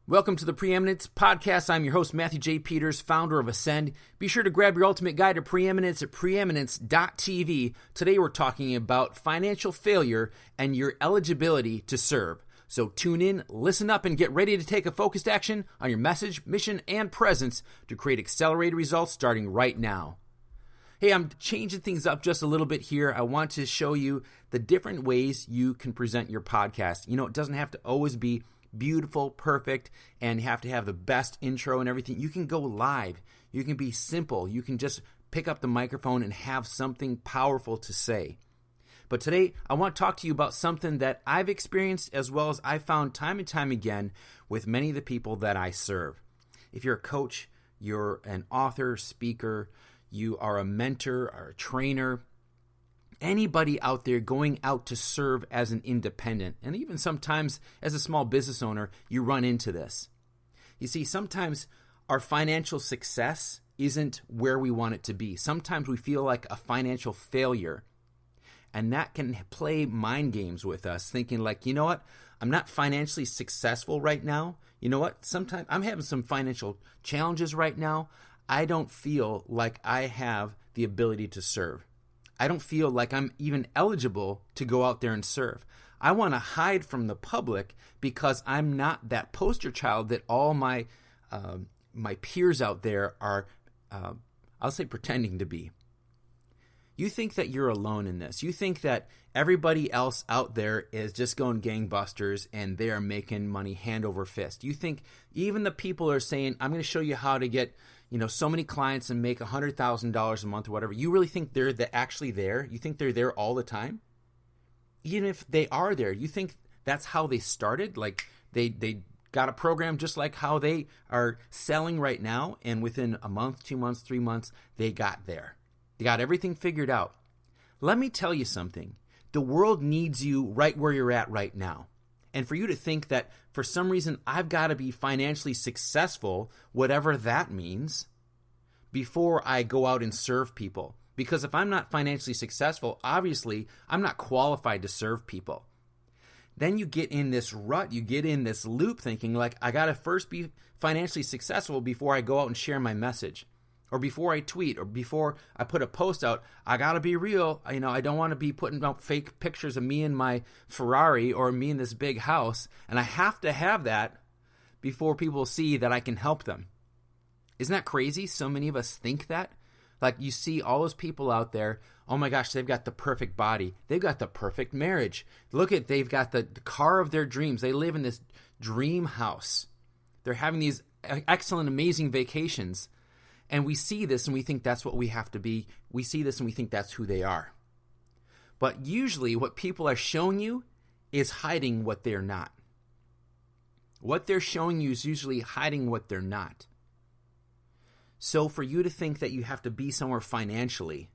Welcome to the Preeminence Podcast. I'm your host, Matthew J. Peters, founder of Ascend. Be sure to grab your ultimate guide to preeminence at preeminence.tv. Today we're talking about financial failure and your eligibility to serve. So tune in, listen up, and get ready to take a focused action on your message, mission, and presence to create accelerated results starting right now. Hey, I'm changing things up just a little bit here. I want to show you the different ways you can present your podcast. It doesn't have to always be beautiful, perfect, and you have to have the best intro and everything. You can go live. You can be simple. You can just pick up the microphone and have something powerful to say. But today, I want to talk to you about something that I've experienced as well as I found time and time again with many of the people that I serve. If you're a coach, you're an author, speaker, you are a mentor or a trainer, anybody out there going out to serve as an independent, and even sometimes as a small business owner, you run into this. You see, sometimes our financial success isn't where we want it to be. Sometimes we feel like a financial failure, and that can play mind games with us, thinking like, you know what, I'm not financially successful right now. You know what, sometimes I'm having some financial challenges right now. I don't feel like I have the ability to serve. I don't feel like I'm even eligible to go out there and serve. I want to hide from the public because I'm not that poster child that all my peers out there are, I'll say, pretending to be. You think that you're alone in this. You think that everybody else out there is just going gangbusters and they are making money hand over fist. You think even the people are saying, I'm going to show you how to get so many clients and make $100,000 a month or whatever. You really think they're actually there? You think they're there all the time? Even if they are there, you think that's how they started? Like they got a program just like how they are selling right now, and within a month, 2 months, 3 months, they got there. They got everything figured out. Let me tell you something. The world needs you right where you're at right now. And for you to think that for some reason I've got to be financially successful, whatever that means, before I go out and serve people. Because if I'm not financially successful, obviously I'm not qualified to serve people. Then you get in this rut, you get in this loop thinking like, I got to first be financially successful before I go out and share my message. Or before I tweet, or before I put a post out, I got to be real. I don't want to be putting out fake pictures of me in my Ferrari or me in this big house. And I have to have that before people see that I can help them. Isn't that crazy? So many of us think that. Like you see all those people out there, oh my gosh, they've got the perfect body. They've got the perfect marriage. They've got the car of their dreams. They live in this dream house. They're having these excellent, amazing vacations. And we see this and we think that's what we have to be. We see this and we think that's who they are. But usually what people are showing you is hiding what they're not. What they're showing you is usually hiding what they're not. So for you to think that you have to be somewhere financially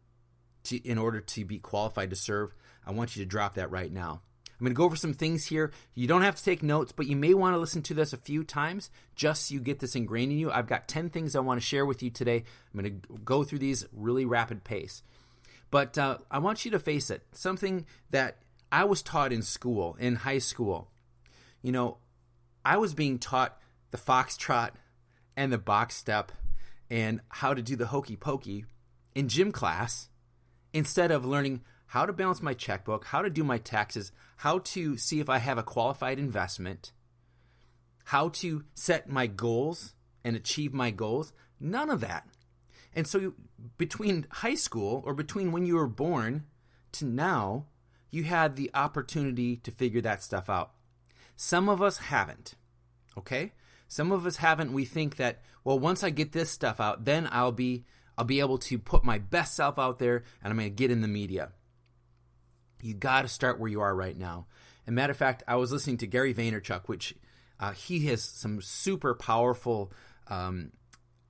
in order to be qualified to serve, I want you to drop that right now. I'm going to go over some things here. You don't have to take notes, but you may want to listen to this a few times just so you get this ingrained in you. I've got 10 things I want to share with you today. I'm going to go through these really rapid pace. But I want you to face it. Something that I was taught in school, in high school. I was being taught the foxtrot and the box step and how to do the hokey pokey in gym class instead of learning how to balance my checkbook, how to do my taxes, how to see if I have a qualified investment, how to set my goals and achieve my goals. None of that. And so between high school or between when you were born to now, you had the opportunity to figure that stuff out. Some of us haven't, okay? Some of us haven't. We think that, well, once I get this stuff out, then I'll be able to put my best self out there and I'm going to get in the media. You got to start where you are right now. And matter of fact, I was listening to Gary Vaynerchuk, which he has some super powerful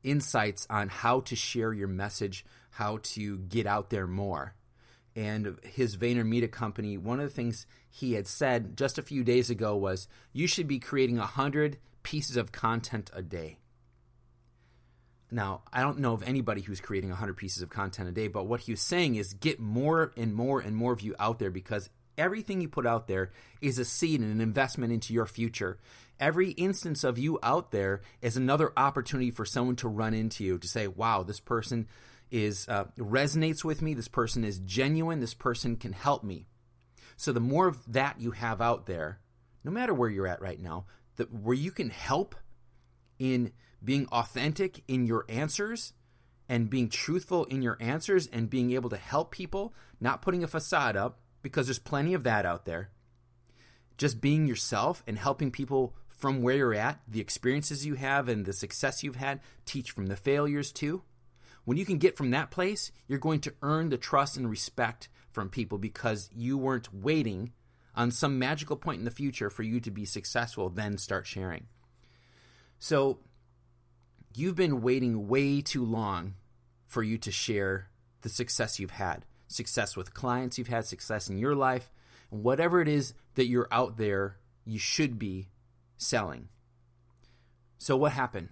insights on how to share your message, how to get out there more. And his VaynerMedia company, one of the things he had said just a few days ago was, you should be creating 100 pieces of content a day. Now, I don't know of anybody who's creating 100 pieces of content a day, but what he was saying is get more and more and more of you out there, because everything you put out there is a seed and an investment into your future. Every instance of you out there is another opportunity for someone to run into you, to say, wow, this person resonates with me. This person is genuine. This person can help me. So the more of that you have out there, no matter where you're at right now, where you can help in being authentic in your answers and being truthful in your answers and being able to help people, not putting a facade up, because there's plenty of that out there. Just being yourself and helping people from where you're at, the experiences you have and the success you've had, teach from the failures too. When you can get from that place, you're going to earn the trust and respect from people because you weren't waiting on some magical point in the future for you to be successful, then start sharing. So you've been waiting way too long for you to share the success you've had, success with clients you've had, success in your life, and whatever it is that you're out there, you should be selling. So what happened?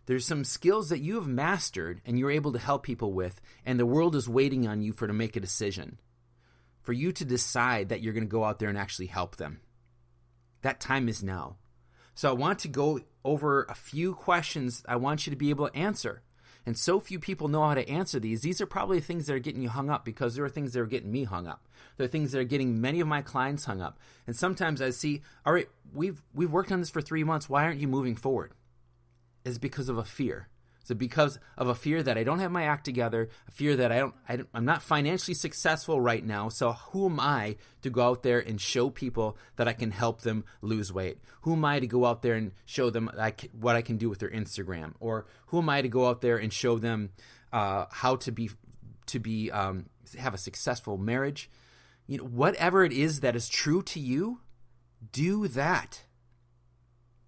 There's some skills that you have mastered and you're able to help people with, and the world is waiting on you to make a decision, for you to decide that you're going to go out there and actually help them. That time is now. So I want to go over a few questions I want you to be able to answer. And so few people know how to answer these. These are probably things that are getting you hung up, because there are things that are getting me hung up. There are things that are getting many of my clients hung up. And sometimes I see, all right, we've worked on this for 3 months. Why aren't you moving forward? It's because of a fear. It's because of a fear that I don't have my act together, a fear that I'm not financially successful right now, so who am I to go out there and show people that I can help them lose weight? Who am I to go out there and show them what I can do with their Instagram? Or who am I to go out there and show them how to have a successful marriage? You know, whatever it is that is true to you, do that.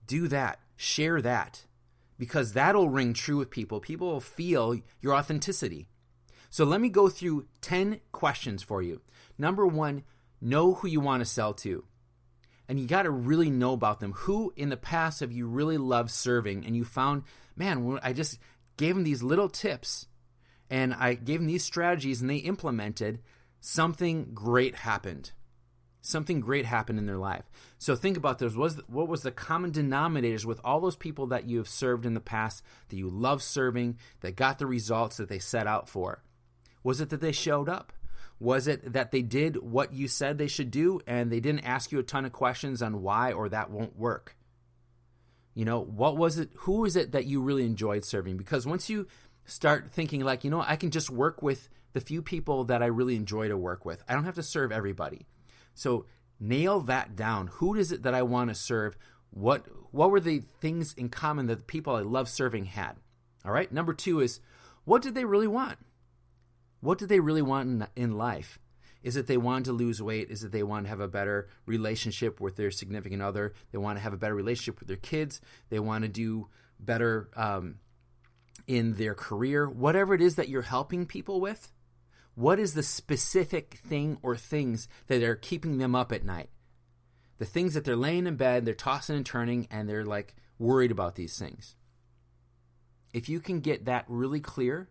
Do that. Share that. Because that'll ring true with people. People will feel your authenticity. So let me go through 10 questions for you. Number 1, know who you want to sell to. And you got to really know about them. Who in the past have you really loved serving? And you found, man, I just gave them these little tips and I gave them these strategies and they implemented, something great happened. Something great happened in their life. So think about this. What was the common denominators with all those people that you have served in the past, that you love serving, that got the results that they set out for? Was it that they showed up? Was it that they did what you said they should do and they didn't ask you a ton of questions on why or that won't work? You know, what was it? Who is it that you really enjoyed serving? Because once you start thinking like, you know, I can just work with the few people that I really enjoy to work with. I don't have to serve everybody. So nail that down. Who is it that I want to serve? What were the things in common that the people I love serving had? All right. Number 2 is, what did they really want? What did they really want in life? Is it they wanted to lose weight? Is it they want to have a better relationship with their significant other? They want to have a better relationship with their kids. They want to do better in their career. Whatever it is that you're helping people with, what is the specific thing or things that are keeping them up at night? The things that they're laying in bed, they're tossing and turning, and they're like worried about these things. If you can get that really clear,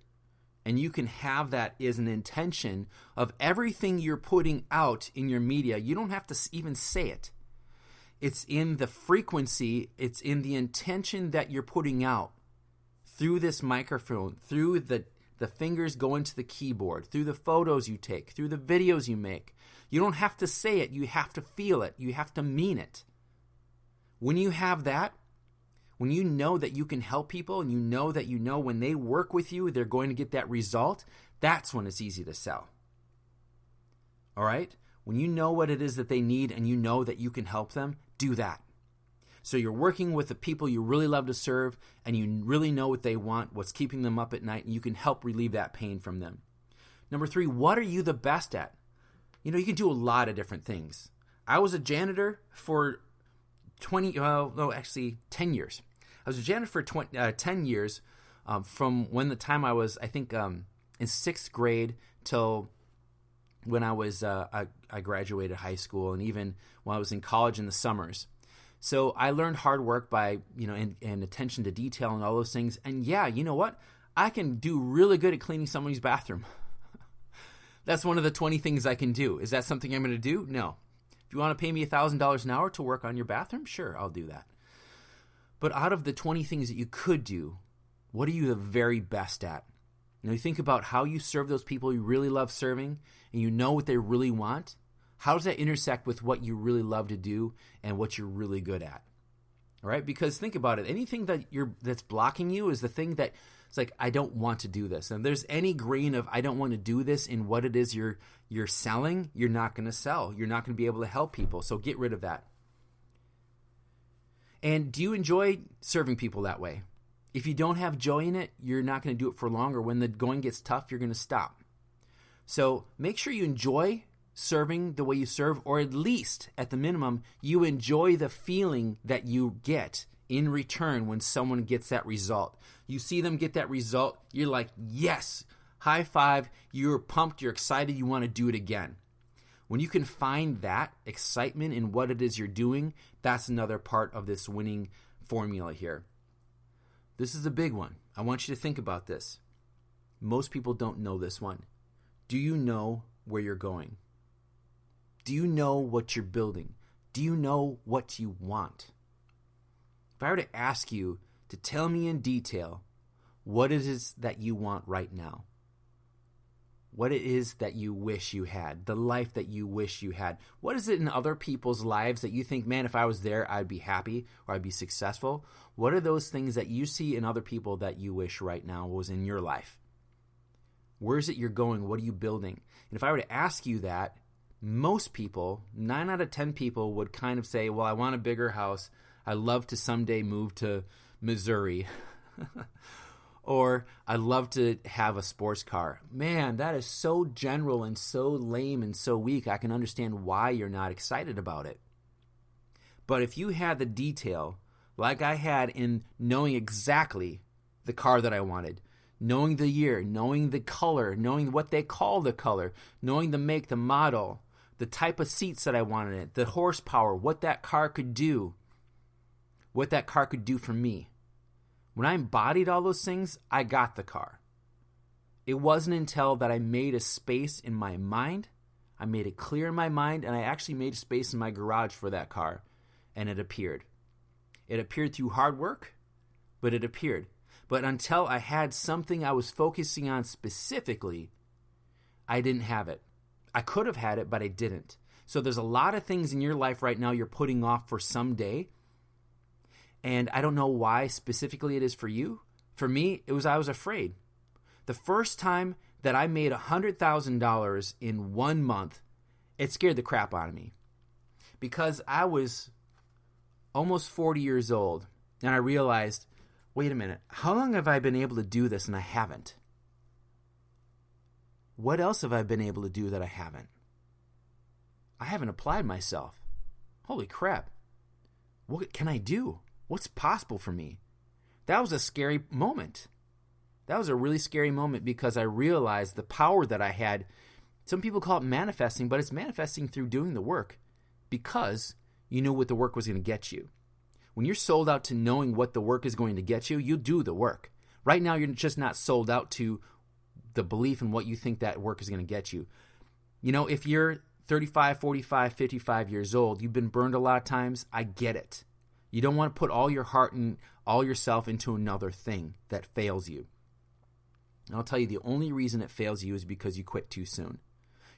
and you can have that as an intention of everything you're putting out in your media, you don't have to even say it. It's in the frequency, it's in the intention that you're putting out through this microphone, through the fingers going to the keyboard, through the photos you take, through the videos you make. You don't have to say it. You have to feel it. You have to mean it. When you have that, when you know that you can help people and you know when they work with you, they're going to get that result, that's when it's easy to sell. All right? When you know what it is that they need and you know that you can help them, do that. So you're working with the people you really love to serve and you really know what they want, what's keeping them up at night, and you can help relieve that pain from them. Number 3, what are you the best at? You know, you can do a lot of different things. I was a janitor for 10 years. I was a janitor for 10 years from when the time I was, I think, in 6th grade till when I graduated high school, and even when I was in college in the summers. So I learned hard work by, and attention to detail and all those things. And yeah, you know what? I can do really good at cleaning somebody's bathroom. That's one of the 20 things I can do. Is that something I'm going to do? No. If you want to pay me $1,000 an hour to work on your bathroom? Sure, I'll do that. But out of the 20 things that you could do, what are you the very best at? You think about how you serve those people you really love serving, and you know what they really want. How does that intersect with what you really love to do and what you're really good at? All right? Because think about it. Anything that's blocking you is the thing that it's like, I don't want to do this. And if there's any grain of I don't want to do this in what it is you're selling, you're not going to sell. You're not going to be able to help people. So get rid of that. And do you enjoy serving people that way? If you don't have joy in it, you're not going to do it for long, or when the going gets tough, you're going to stop. So make sure you enjoy serving the way you serve, or at least, at the minimum, you enjoy the feeling that you get in return when someone gets that result. You see them get that result, you're like, yes, high five, you're pumped, you're excited, you want to do it again. When you can find that excitement in what it is you're doing, that's another part of this winning formula here. This is a big one. I want you to think about this. Most people don't know this one. Do you know where you're going? Do you know what you're building? Do you know what you want? If I were to ask you to tell me in detail what it is that you want right now, what it is that you wish you had, the life that you wish you had. What is it in other people's lives that you think, man, if I was there, I'd be happy or I'd be successful? What are those things that you see in other people that you wish right now was in your life? Where is it you're going? What are you building? And if I were to ask you that, most people, 9 out of 10 people would kind of say, well, I want a bigger house. I'd love to someday move to Missouri. Or I'd love to have a sports car. Man, that is so general and so lame and so weak. I can understand why you're not excited about it. But if you had the detail, like I had in knowing exactly the car that I wanted, knowing the year, knowing the color, knowing what they call the color, knowing the make, the model, the type of seats that I wanted in it, the horsepower, what that car could do, what that car could do for me. When I embodied all those things, I got the car. It wasn't until that I made a space in my mind, I made it clear in my mind, and I actually made a space in my garage for that car, and it appeared. It appeared through hard work, but it appeared. But until I had something I was focusing on specifically, I didn't have it. I could have had it, but I didn't. So there's a lot of things in your life right now you're putting off for someday. And I don't know why specifically it is for you. For me, I was afraid. The first time that I made $100,000 in 1 month, it scared the crap out of me. Because I was almost 40 years old, and I realized, wait a minute, how long have I been able to do this and I haven't? What else have I been able to do that I haven't? I haven't applied myself. Holy crap. What can I do? What's possible for me? That was a scary moment. That was a really scary moment because I realized the power that I had. Some people call it manifesting, but it's manifesting through doing the work because you knew what the work was going to get you. When you're sold out to knowing what the work is going to get you, you do the work. Right now, you're just not sold out to the belief in what you think that work is going to get you. You know, if you're 35, 45, 55 years old, you've been burned a lot of times, I get it. You don't want to put all your heart and all yourself into another thing that fails you. And I'll tell you, the only reason it fails you is because you quit too soon.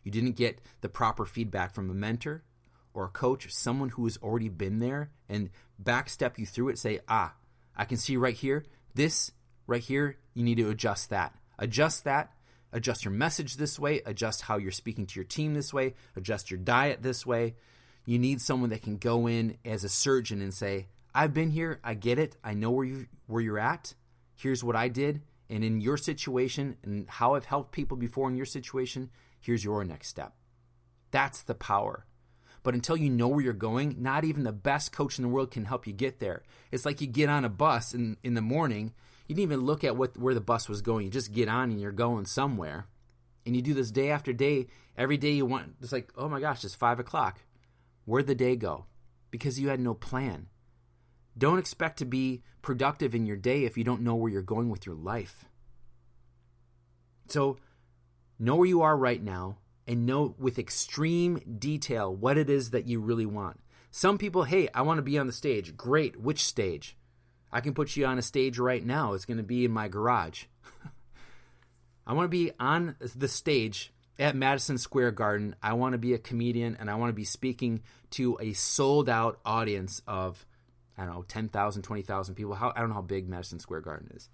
You didn't get the proper feedback from a mentor or a coach or someone who has already been there and backstep you through it. Say, I can see right here, this right here, you need to adjust that. Adjust your message this way, adjust how you're speaking to your team this way, adjust your diet this way. You need someone that can go in as a surgeon and say, I've been here, I get it, I know where you're at, here's what I did, and in your situation and how I've helped people before in your situation, here's your next step. That's the power. But until you know where you're going, not even the best coach in the world can help you get there. It's like you get on a bus in the morning, you didn't even look at where the bus was going, you just get on and you're going somewhere. And you do this day after day, every day you want, it's like, oh my gosh, it's 5 o'clock. Where'd the day go? Because you had no plan. Don't expect to be productive in your day if you don't know where you're going with your life. So know where you are right now. and know with extreme detail what it is that you really want. Some people, hey, I want to be on the stage. Great. Which stage? I can put you on a stage right now. It's going to be in my garage. I want to be on the stage at Madison Square Garden. I want to be a comedian, and I want to be speaking to a sold-out audience of, 10,000, 20,000 people. I don't know how big Madison Square Garden is.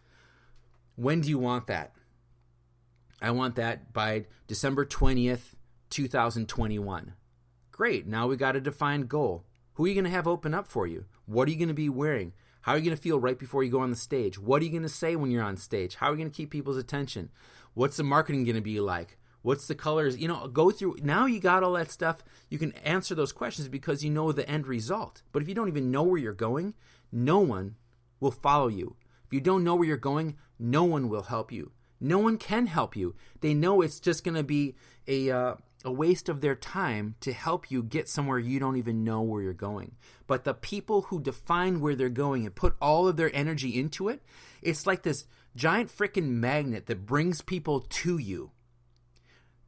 When do you want that? I want that by December 20th, 2021. Great. Now we got a defined goal. Who are you going to have open up for you? What are you going to be wearing? How are you going to feel right before you go on the stage? What are you going to say when you're on stage? How are you going to keep people's attention? What's the marketing going to be like? What's the colors? Go through. Now you got all that stuff. You can answer those questions because you know the end result. But if you don't even know where you're going, no one will follow you. If you don't know where you're going, no one will help you. No one can help you. They know it's just going to be a waste of their time to help you get somewhere you don't even know where you're going. But the people who define where they're going and put all of their energy into it, it's like this giant freaking magnet that brings people to you.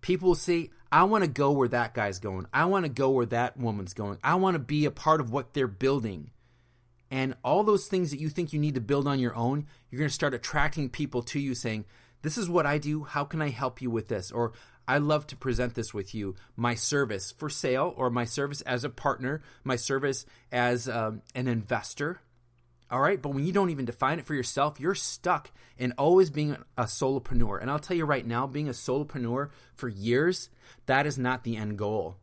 People will say, I want to go where that guy's going. I want to go where that woman's going. I want to be a part of what they're building. And all those things that you think you need to build on your own, you're going to start attracting people to you saying, this is what I do. How can I help you with this? Or I love to present this with you. My service for sale, or my service as a partner, my service as an investor. All right. But when you don't even define it for yourself, you're stuck in always being a solopreneur. And I'll tell you right now, being a solopreneur for years, that is not the end goal.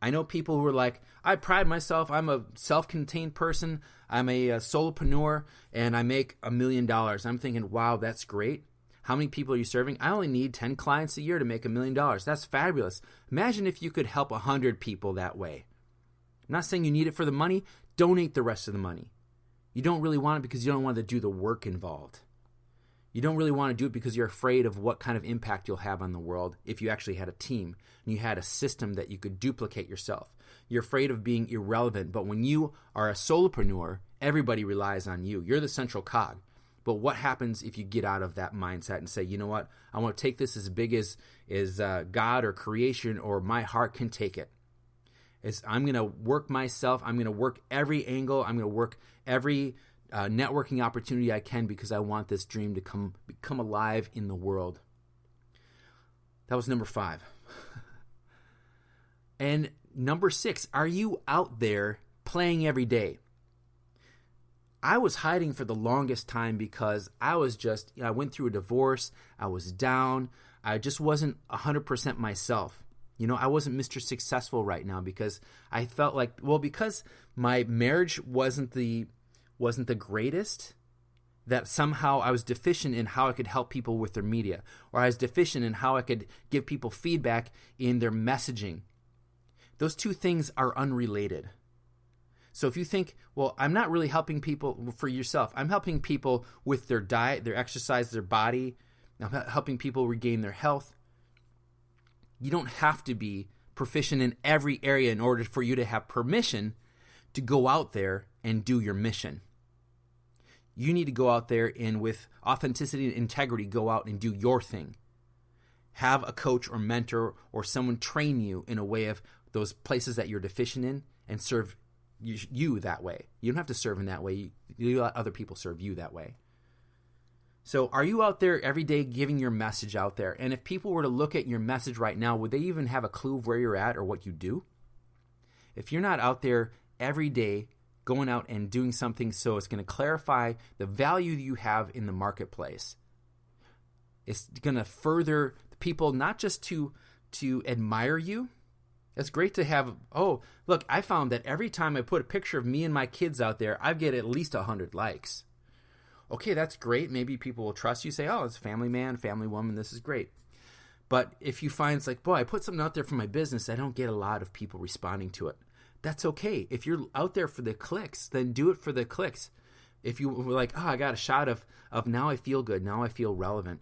I know people who are like, I pride myself. I'm a self-contained person. I'm a solopreneur and I make $1 million. I'm thinking, wow, that's great. How many people are you serving? I only need 10 clients a year to make $1 million. That's fabulous. Imagine if you could help 100 people that way. I'm not saying you need it for the money. Donate the rest of the money. You don't really want it because you don't want to do the work involved. You don't really want to do it because you're afraid of what kind of impact you'll have on the world if you actually had a team and you had a system that you could duplicate yourself. You're afraid of being irrelevant, but when you are a solopreneur, everybody relies on you. You're the central cog. But what happens if you get out of that mindset and say, you know what, I want to take this as big as God or creation or my heart can take it. I'm going to work myself. I'm going to work every angle. I'm going to work every networking opportunity I can because I want this dream to become alive in the world. That was number 5. And number 6, are you out there playing every day? I was hiding for the longest time because I went through a divorce. I was down. I just wasn't 100% myself. I wasn't Mr. Successful right now because I felt like, because my marriage wasn't the greatest, that somehow I was deficient in how I could help people with their media, or I was deficient in how I could give people feedback in their messaging. Those two things are unrelated. So if you think, I'm not really helping people for yourself. I'm helping people with their diet, their exercise, their body. I'm helping people regain their health. You don't have to be proficient in every area in order for you to have permission to go out there and do your mission. You need to go out there and with authenticity and integrity, go out and do your thing. Have a coach or mentor or someone train you in a way of those places that you're deficient in and serve you that way. You don't have to serve in that way. You let other people serve you that way. So are you out there every day giving your message out there? And if people were to look at your message right now, would they even have a clue of where you're at or what you do? If you're not out there every day going out and doing something so it's going to clarify the value you have in the marketplace, it's going to further people not just to admire you. It's great to have, look, I found that every time I put a picture of me and my kids out there, I get at least 100 likes. Okay, that's great. Maybe people will trust you, say, it's family man, family woman, this is great. But if you find it's like, I put something out there for my business, I don't get a lot of people responding to it. That's okay. If you're out there for the clicks, then do it for the clicks. If you were like, I got a shot of now I feel good, now I feel relevant,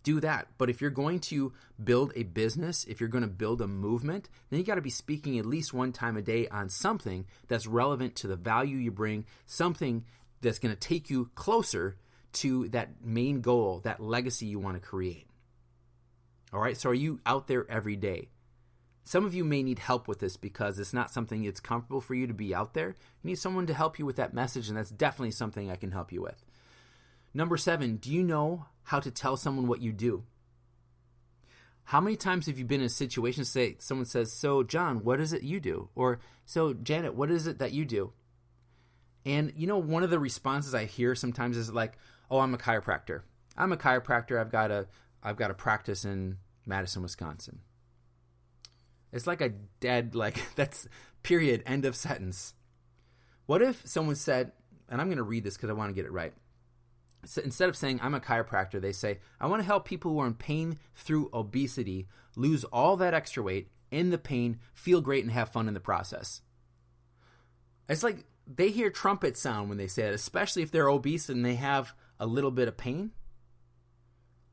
do that. But if you're going to build a business, if you're going to build a movement, then you got to be speaking at least one time a day on something that's relevant to the value you bring, something that's going to take you closer to that main goal, that legacy you want to create. All right, so are you out there every day? Some of you may need help with this because it's not something that's comfortable for you to be out there. You need someone to help you with that message, and that's definitely something I can help you with. Number 7, do you know how to tell someone what you do? How many times have you been in a situation, say someone says, so John, what is it you do? Or, so Janet, what is it that you do? And one of the responses I hear sometimes is like, oh, I'm a chiropractor. I'm a chiropractor. I've got a practice in Madison, Wisconsin. It's like a dead, that's period, end of sentence. What if someone said, and I'm going to read this because I want to get it right. So instead of saying, I'm a chiropractor, they say, I want to help people who are in pain through obesity lose all that extra weight, end the pain, feel great, and have fun in the process. It's like they hear trumpet sound when they say it, especially if they're obese and they have a little bit of pain.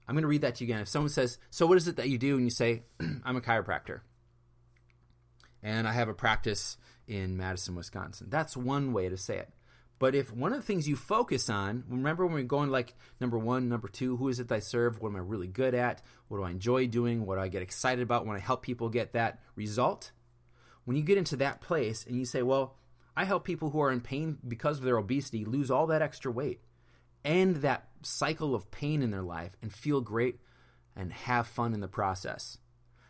I'm going to read that to you again. If someone says, so what is it that you do? And you say, I'm a chiropractor. And I have a practice in Madison, Wisconsin. That's one way to say it. But if one of the things you focus on, remember when we're going like number 1, number 2, who is it that I serve? What am I really good at? What do I enjoy doing? What do I get excited about when I help people get that result? When you get into that place and you say, well, I help people who are in pain because of their obesity lose all that extra weight, end that cycle of pain in their life, and feel great and have fun in the process.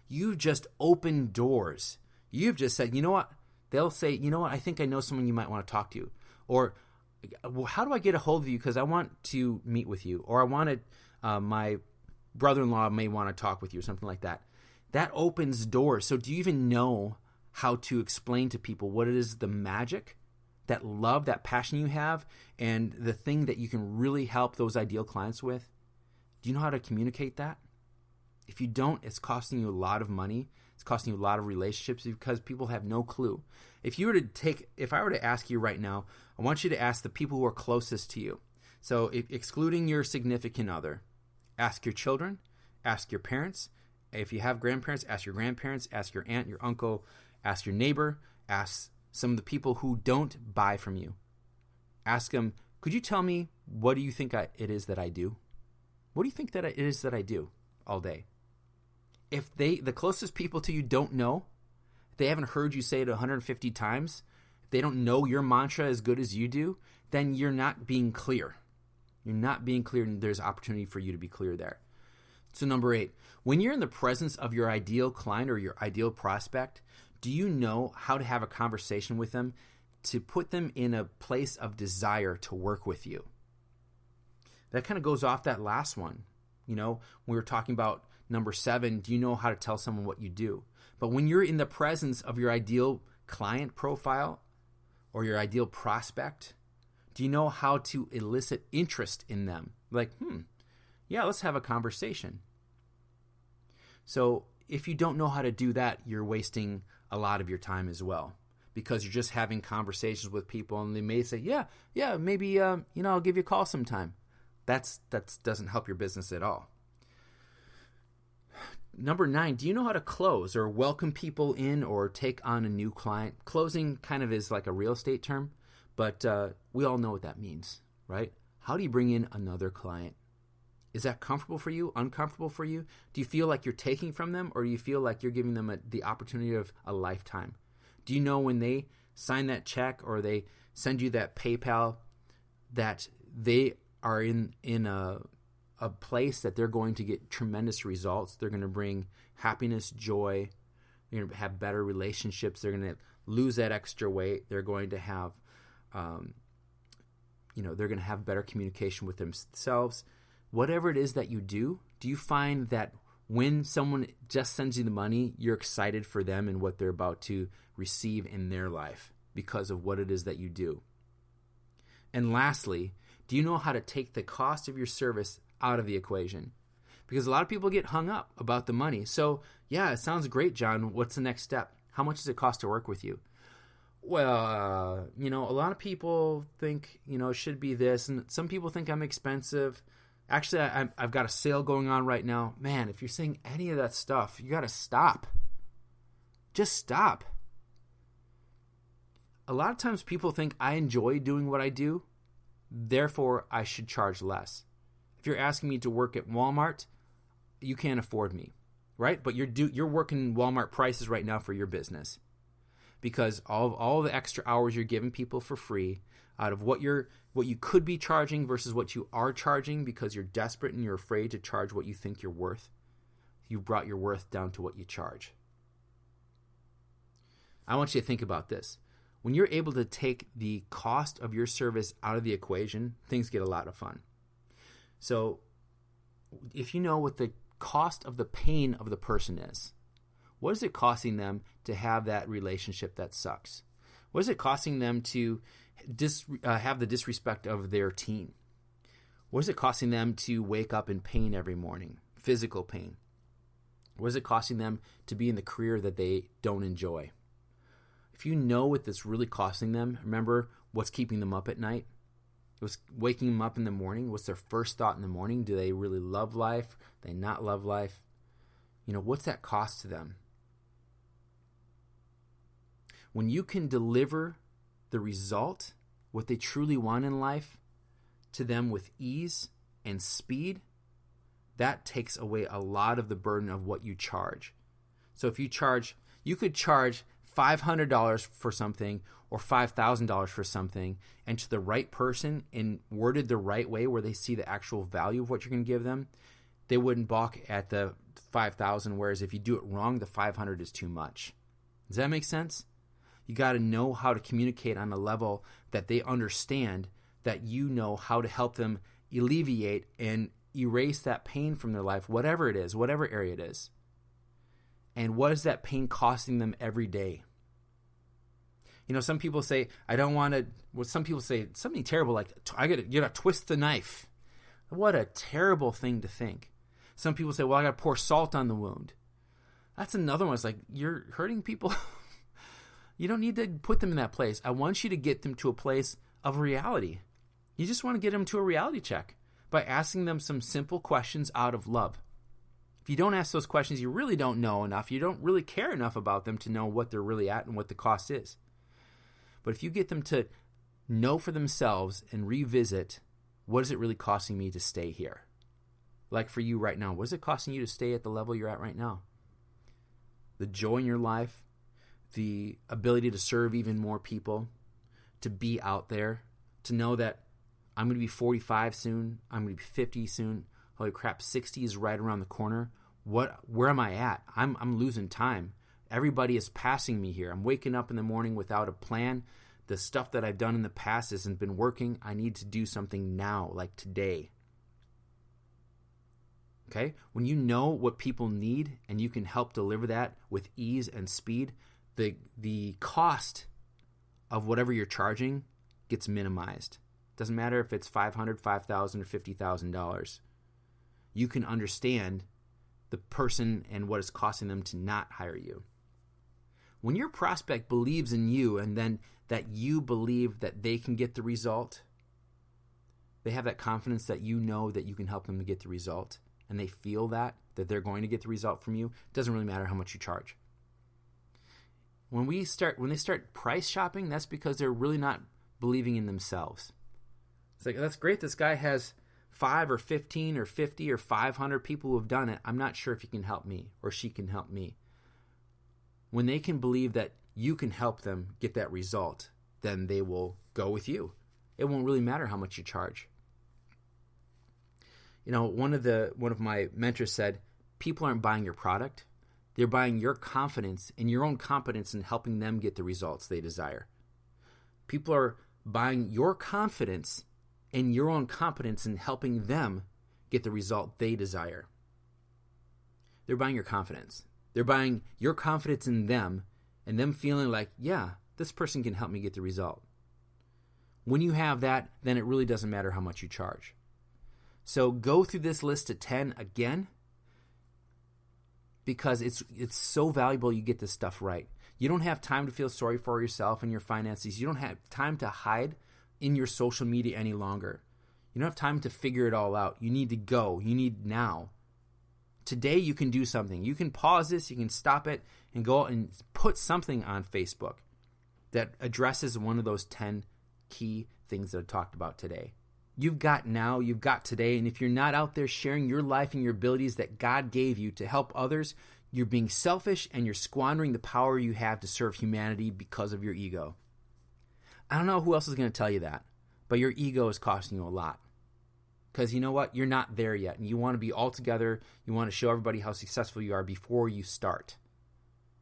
You've just opened doors. You've just said, you know what? They'll say, you know what? I think I know someone you might want to talk to. Or, well, how do I get a hold of you? Because I want to meet with you. Or I wanted, my brother-in-law may want to talk with you or something like that. That opens doors. So do you even know how to explain to people what it is, the magic, that love, that passion you have, and the thing that you can really help those ideal clients with? Do you know how to communicate that? If you don't, it's costing you a lot of money. It's costing you a lot of relationships because people have no clue. If I were to ask you right now, I want you to ask the people who are closest to you. So excluding your significant other, ask your children, ask your parents. If you have grandparents, ask your grandparents, ask your aunt, your uncle, ask your neighbor, ask some of the people who don't buy from you. Ask them, could you tell me what do you think it is that I do? What do you think that it is that I do all day? If the closest people to you don't know, if they haven't heard you say it 150 times, if they don't know your mantra as good as you do, then you're not being clear. You're not being clear, and there's opportunity for you to be clear there. So number 8, when you're in the presence of your ideal client or your ideal prospect, do you know how to have a conversation with them to put them in a place of desire to work with you? That kind of goes off that last one. When we were talking about number 7, do you know how to tell someone what you do? But when you're in the presence of your ideal client profile or your ideal prospect, do you know how to elicit interest in them? Like, yeah, let's have a conversation. So if you don't know how to do that, you're wasting a lot of your time as well, because you're just having conversations with people and they may say, yeah, maybe, I'll give you a call sometime. That doesn't help your business at all. Number 9, do you know how to close or welcome people in or take on a new client? Closing kind of is like a real estate term, but we all know what that means, right? How do you bring in another client? Is that comfortable for you, uncomfortable for you? Do you feel like you're taking from them, or do you feel like you're giving them the opportunity of a lifetime? Do you know when they sign that check or they send you that PayPal that they are in a place that they're going to get tremendous results? They're going to bring happiness, joy. They're going to have better relationships. They're going to lose that extra weight. They're going to have, they're going to have better communication with themselves. Whatever it is that you do you find that when someone just sends you the money, you're excited for them and what they're about to receive in their life because of what it is that you do? And lastly, do you know how to take the cost of your service out of the equation? Because a lot of people get hung up about the money. So, yeah, it sounds great, John. What's the next step? How much does it cost to work with you? Well, a lot of people think, it should be this. And some people think I'm expensive. Actually, I've got a sale going on right now. Man, if you're saying any of that stuff, you got to stop. Just stop. A lot of times people think I enjoy doing what I do, therefore I should charge less. If you're asking me to work at Walmart, you can't afford me. right? But you're working Walmart prices right now for your business because all the extra hours you're giving people for free out of what you could be charging versus what you are charging because you're desperate and you're afraid to charge what you think you're worth. You've brought your worth down to what you charge. I want you to think about this. When you're able to take the cost of your service out of the equation, things get a lot of fun. So if you know what the cost of the pain of the person is, what is it costing them to have that relationship that sucks? What is it costing them to have the disrespect of their teen? What is it costing them to wake up in pain every morning, physical pain? What is it costing them to be in the career that they don't enjoy? If you know what that's really costing them, remember what's keeping them up at night? What's waking them up in the morning? What's their first thought in the morning? Do they really love life? Do they not love life? What's that cost to them? When you can deliver the result, what they truly want in life, to them with ease and speed, that takes away a lot of the burden of what you charge. So if you could charge $500 for something or $5,000 for something, and to the right person and worded the right way where they see the actual value of what you're going to give them, they wouldn't balk at the $5,000, whereas if you do it wrong, the $500 is too much. Does that make sense? You got to know how to communicate on a level that they understand, that you know how to help them alleviate and erase that pain from their life, whatever it is, whatever area it is. And what is that pain costing them every day? Some people say, I don't want to, some people say something terrible like, you got to twist the knife. What a terrible thing to think. Some people say, well, I got to pour salt on the wound. That's another one. It's like, you're hurting people. You don't need to put them in that place. I want you to get them to a place of reality. You just want to get them to a reality check by asking them some simple questions out of love. If you don't ask those questions, you really don't know enough. You don't really care enough about them to know what they're really at and what the cost is. But if you get them to know for themselves and revisit, what is it really costing me to stay here? Like for you right now, what is it costing you to stay at the level you're at right now? The joy in your life, the ability to serve even more people, to be out there, to know that I'm going to be 45 soon, I'm going to be 50 soon, holy crap, 60 is right around the corner. Where am I at? I'm losing time. Everybody is passing me here. I'm waking up in the morning without a plan. The stuff that I've done in the past hasn't been working. I need to do something now, like today. Okay? When you know what people need and you can help deliver that with ease and speed, the cost of whatever you're charging gets minimized. Doesn't matter if it's $500, $5,000, or $50,000. You can understand the person and what it's costing them to not hire you. When your prospect believes in you and then that you believe that they can get the result, they have that confidence that you know that you can help them to get the result, and they feel that they're going to get the result from you, it doesn't really matter how much you charge. When they start price shopping, that's because they're really not believing in themselves. It's like, that's great, this guy has 5 or 15 or 50 or 500 people who have done it. I'm not sure if he can help me or she can help me. When they can believe that you can help them get that result, then they will go with you. It won't really matter how much you charge. One of my mentors said, people aren't buying your product. They're buying your confidence and your own competence in helping them get the results they desire. People are buying your confidence and your own competence in helping them get the result they desire. They're buying your confidence. They're buying your confidence in them and them feeling like, yeah, this person can help me get the result. When you have that, then it really doesn't matter how much you charge. So go through this list of 10 again, because it's so valuable you get this stuff right. You don't have time to feel sorry for yourself and your finances. You don't have time to hide in your social media any longer. You don't have time to figure it all out. You need to go. You need now. Today you can do something. You can pause this, you can stop it, and go out and put something on Facebook that addresses one of those 10 key things that I talked about today. You've got now, you've got today, and if you're not out there sharing your life and your abilities that God gave you to help others, you're being selfish and you're squandering the power you have to serve humanity because of your ego. I don't know who else is going to tell you that, but your ego is costing you a lot. Because you know what? You're not there yet, and you want to be all together. You want to show everybody how successful you are before you start.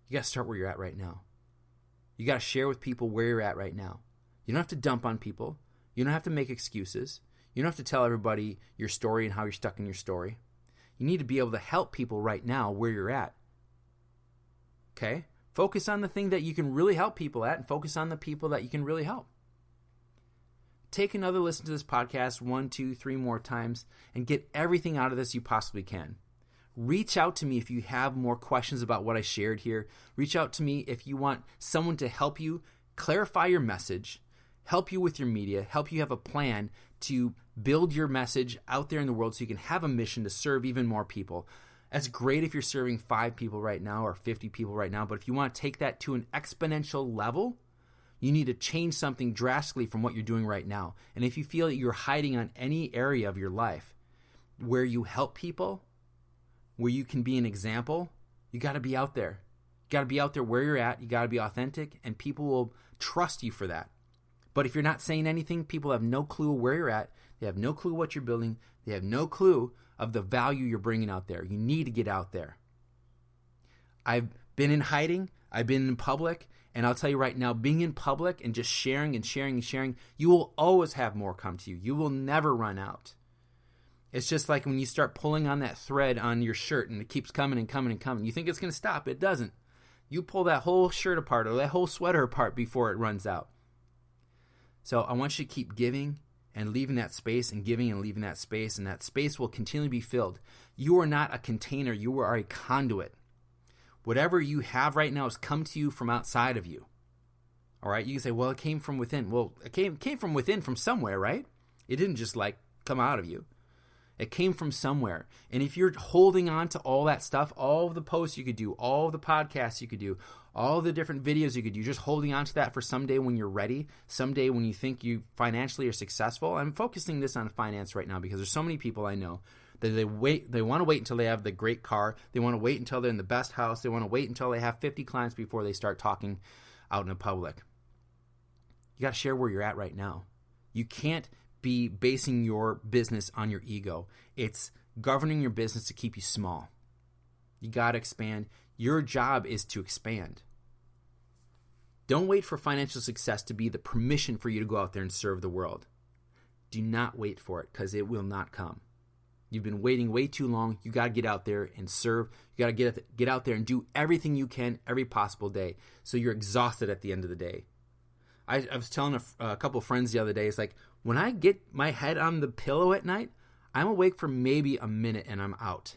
You got to start where you're at right now. You got to share with people where you're at right now. You don't have to dump on people. You don't have to make excuses. You don't have to tell everybody your story and how you're stuck in your story. You need to be able to help people right now where you're at. Okay? Focus on the thing that you can really help people at and focus on the people that you can really help. Take another listen to this podcast 1, 2, 3 more times and get everything out of this you possibly can. Reach out to me if you have more questions about what I shared here. Reach out to me if you want someone to help you clarify your message, help you with your media, help you have a plan to build your message out there in the world so you can have a mission to serve even more people. That's great if you're serving 5 people right now or 50 people right now, but if you want to take that to an exponential level, you need to change something drastically from what you're doing right now. And if you feel that you're hiding on any area of your life where you help people, where you can be an example, you got to be out there. You got to be out there where you're at. You got to be authentic, and people will trust you for that. But if you're not saying anything, people have no clue where you're at. They have no clue what you're building. They have no clue of the value you're bringing out there. You need to get out there. I've been in hiding. I've been in public. And I'll tell you right now, being in public and just sharing and sharing and sharing, you will always have more come to you. You will never run out. It's just like when you start pulling on that thread on your shirt and it keeps coming and coming and coming. You think it's going to stop. It doesn't. You pull that whole shirt apart or that whole sweater apart before it runs out. So I want you to keep giving and leaving that space and giving and leaving that space, and that space will continually be filled. You are not a container. You are a conduit. Whatever you have right now has come to you from outside of you. All right? You can say, well, it came from within. Well, it came from within from somewhere, right? It didn't just come out of you. It came from somewhere. And if you're holding on to all that stuff, all of the posts you could do, all of the podcasts you could do, all the different videos you could do, just holding on to that for someday when you're ready, someday when you think you financially are successful. I'm focusing this on finance right now because there's so many people I know that they want to wait until they have the great car. They want to wait until they're in the best house. They want to wait until they have 50 clients before they start talking out in the public. You got to share where you're at right now. You can't be basing your business on your ego. It's governing your business to keep you small. You got to expand. Your job is to expand. Don't wait for financial success to be the permission for you to go out there and serve the world. Do not wait for it because it will not come. You've been waiting way too long. You got to get out there and serve. You got to get out there and do everything you can every possible day so you're exhausted at the end of the day. I was telling a couple of friends the other day, it's like, when I get my head on the pillow at night, I'm awake for maybe a minute and I'm out.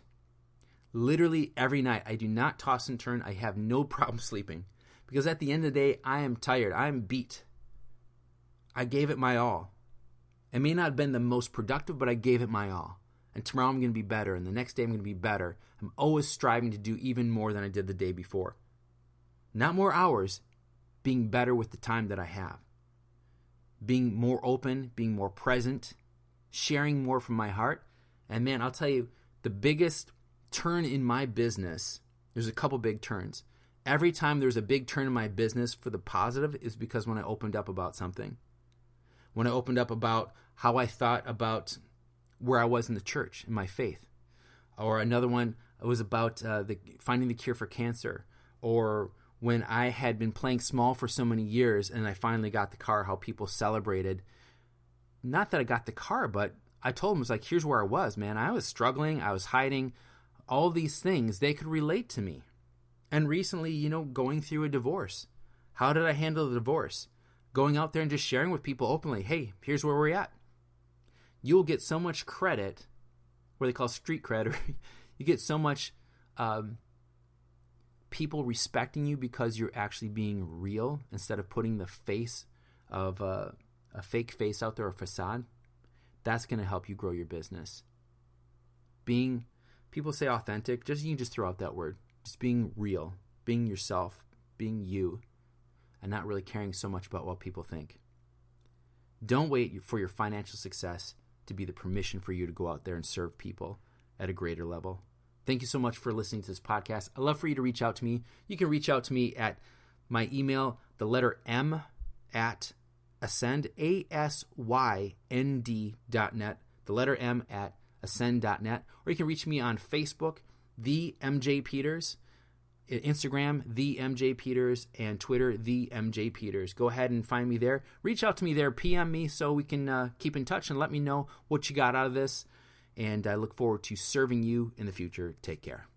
Literally every night, I do not toss and turn. I have no problem sleeping because at the end of the day, I am tired. I am beat. I gave it my all. It may not have been the most productive, but I gave it my all. And tomorrow I'm going to be better, and the next day I'm going to be better. I'm always striving to do even more than I did the day before. Not more hours, being better with the time that I have. Being more open, being more present, sharing more from my heart. And man, I'll tell you, the biggest turn in my business, there's a couple big turns. Every time there's a big turn in my business for the positive is because when I opened up about something. When I opened up about how I thought about where I was in the church, in my faith. Or another one was about finding the cure for cancer. Or when I had been playing small for so many years and I finally got the car, how people celebrated. Not that I got the car, but I told them, it was like, here's where I was, man. I was struggling. I was hiding. All these things, they could relate to me. And recently, going through a divorce. How did I handle the divorce? Going out there and just sharing with people openly, hey, here's where we're at. You'll get so much credit, what they call street cred, or you get so much people respecting you because you're actually being real instead of putting the face of a fake face out there, a facade. That's going to help you grow your business. People say authentic, you can just throw out that word. Just being real, being yourself, being you, and not really caring so much about what people think. Don't wait for your financial success to be the permission for you to go out there and serve people at a greater level. Thank you so much for listening to this podcast. I'd love for you to reach out to me. You can reach out to me at my email, the letter M at ascend, ASYND.net, the letter M at ascend.net, or you can reach me on Facebook, The MJ Peters, Instagram, The MJ Peters, and Twitter, The MJ Peters. Go ahead and find me there. Reach out to me there, PM me so we can keep in touch and let me know what you got out of this. And I look forward to serving you in the future. Take care.